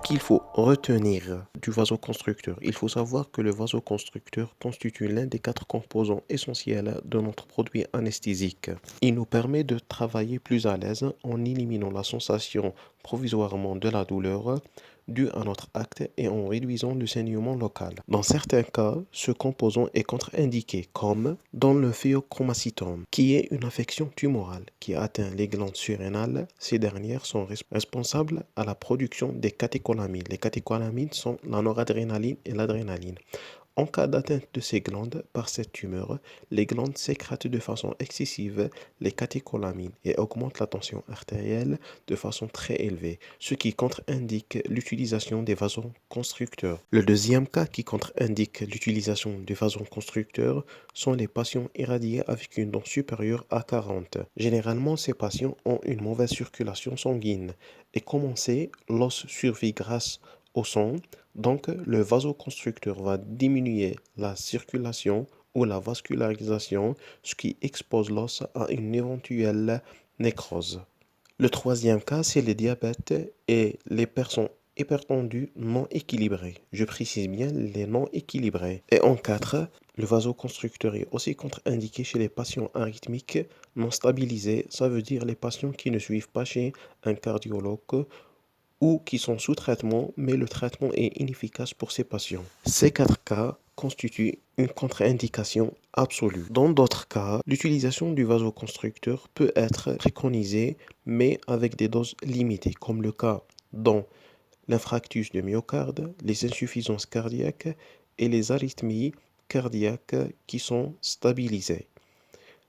qu'il faut retenir du vasoconstricteur? Il faut savoir que le vasoconstricteur constitue l'un des quatre composants essentiels de notre produit anesthésique. Il nous permet de travailler plus à l'aise en éliminant la sensation provisoirement de la douleur due à notre acte et en réduisant le saignement local. Dans certains cas, ce composant est contre-indiqué, comme dans le phéochromocytome, qui est une affection tumorale qui atteint les glandes surrénales. Ces dernières sont responsables à la production des catécholamines. Les catécholamines sont la noradrénaline et l'adrénaline. En cas d'atteinte de ces glandes par cette tumeur, les glandes sécrètent de façon excessive les catécholamines et augmentent la tension artérielle de façon très élevée, ce qui contre-indique l'utilisation des vasoconstricteurs. Le deuxième cas qui contre-indique l'utilisation des vasoconstricteurs sont les patients irradiés avec une dent supérieure à 40. Généralement, ces patients ont une mauvaise circulation sanguine et comme on sait, l'os survit grâce au sang, donc le vasoconstricteur va diminuer la circulation ou la vascularisation, ce qui expose l'os à une éventuelle nécrose. Le troisième cas, c'est le diabète et les personnes hypertendues non équilibrées. Je précise bien les non équilibrés. Et en quatre, le vasoconstricteur est aussi contre-indiqué chez les patients arythmiques non stabilisés. Ça veut dire les patients qui ne suivent pas chez un cardiologue ou qui sont sous traitement, mais le traitement est inefficace pour ces patients. Ces quatre cas constituent une contre-indication absolue. Dans d'autres cas, l'utilisation du vasoconstricteur peut être préconisée, mais avec des doses limitées, comme le cas dans l'infarctus du myocarde, les insuffisances cardiaques et les arythmies cardiaques qui sont stabilisées.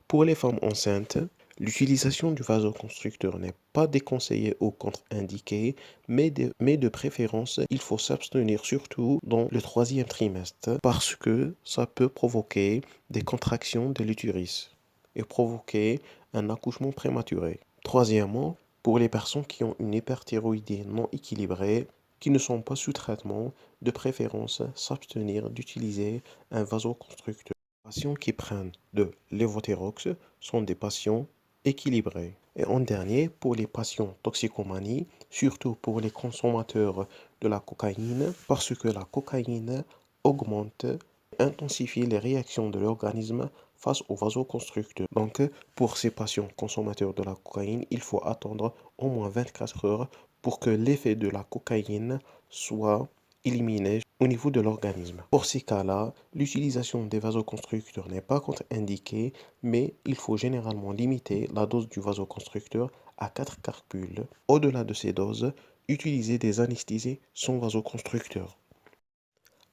Pour les femmes enceintes, l'utilisation du vasoconstricteur n'est pas déconseillée ou contre-indiquée, mais de préférence, il faut s'abstenir surtout dans le troisième trimestre parce que ça peut provoquer des contractions de l'utérus et provoquer un accouchement prématuré. Troisièmement, pour les personnes qui ont une hyperthyroïdie non équilibrée, qui ne sont pas sous traitement, de préférence s'abstenir d'utiliser un vasoconstricteur. Les patients qui prennent de l'évothyrox sont des patients équilibrés. Et en dernier, pour les patients toxicomanie, surtout pour les consommateurs de la cocaïne, parce que la cocaïne augmente et intensifie les réactions de l'organisme face au vasoconstricteur. Donc, pour ces patients consommateurs de la cocaïne, il faut attendre au moins 24 heures pour que l'effet de la cocaïne soit éliminé au niveau de l'organisme. Pour ces cas-là, l'utilisation des vasoconstricteurs n'est pas contre-indiquée, mais il faut généralement limiter la dose du vasoconstricteur à 4 carpules. Au-delà de ces doses, utiliser des anesthésies sans vasoconstricteur.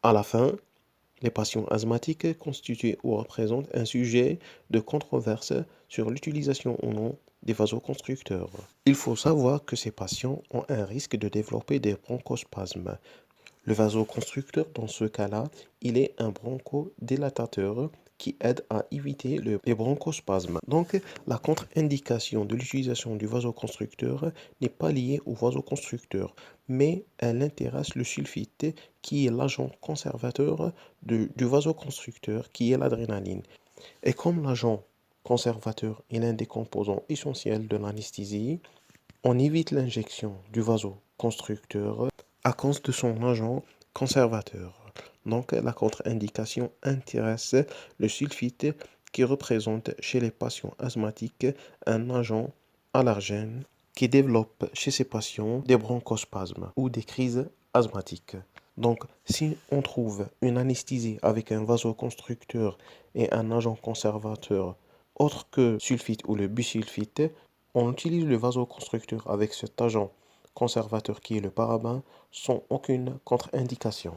À la fin, les patients asthmatiques constituent ou représentent un sujet de controverse sur l'utilisation ou non des vasoconstricteurs. Il faut savoir que ces patients ont un risque de développer des bronchospasmes. Le vasoconstricteur, dans ce cas-là, il est un bronchodilatateur qui aide à éviter les bronchospasmes. Donc, la contre-indication de l'utilisation du vasoconstricteur n'est pas liée au vasoconstricteur, mais elle intéresse le sulfite, qui est l'agent conservateur du vasoconstricteur, qui est l'adrénaline. Et comme l'agent conservateur est l'un des composants essentiels de l'anesthésie, on évite l'injection du vasoconstricteur à cause de son agent conservateur. Donc, la contre-indication intéresse le sulfite qui représente chez les patients asthmatiques un agent allergène qui développe chez ces patients des bronchospasmes ou des crises asthmatiques. Donc, si on trouve une anesthésie avec un vasoconstricteur et un agent conservateur autre que sulfite ou le bisulfite, on utilise le vasoconstricteur avec cet agent conservateur qui est le paraben sans aucune contre-indication.